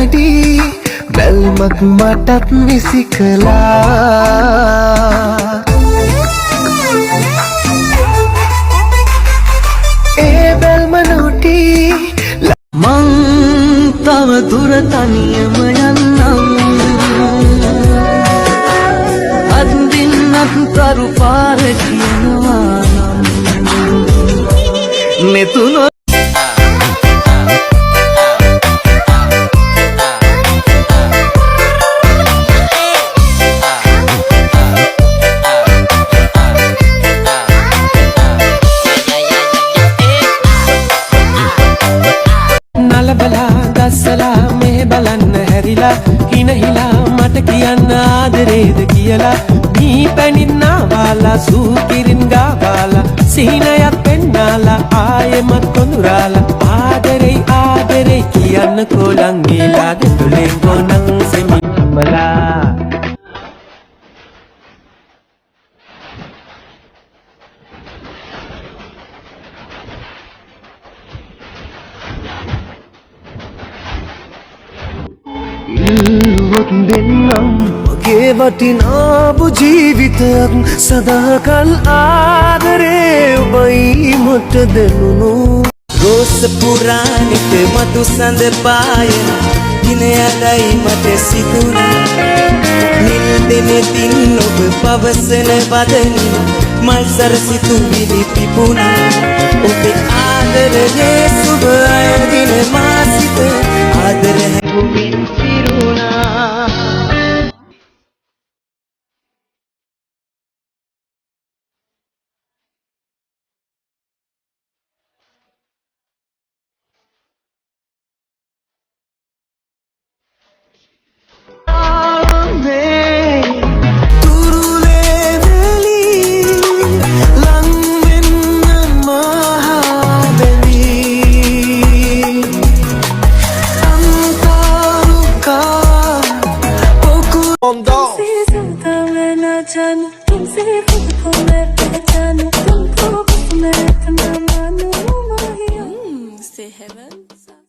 වැඩි බැල්මක් මටත් විසි කළා ඒ බැල්ම නොටි මං තව දුර තනියම යන්නම් අත්දින්නත් තරු පාර කියනවා නම් මෙතුනො දස්සලා මේ බලන්න හැරිලා හිනහිලා මට කියන්න ආදරේද කියලා මී පැනින්නා වාලා සූකිරින් ගාවාලා සිහිනයක් පෙන්නාලා ආයෙමත් කොඳුරාලා ආදරේ කියන්න කොලං ගිලා දෙතුලෙන් ගොනක් සෙමිම්මලා ඉල්ලුවක් දෙන්නම් මගේ වටිනාපු ජීවිතයක් සදාකල් ආදරේ ඔබයි මට දෙනුණු රෝස පුරාණිත මතු සඳ පායන දින යලයි මට සිතුණා නිල් දෙනෙතින් ඔබ පවසන වදනින් මල් සරසිතුවිලි පිපුණා ඔබේ ආදරයේ සුබ අයදින මා සිත ආදර හැඟුමින් පිරුණා तुमसे ज्यादा मैं ना जानूं तुमसे खुद को मैं पहचानूं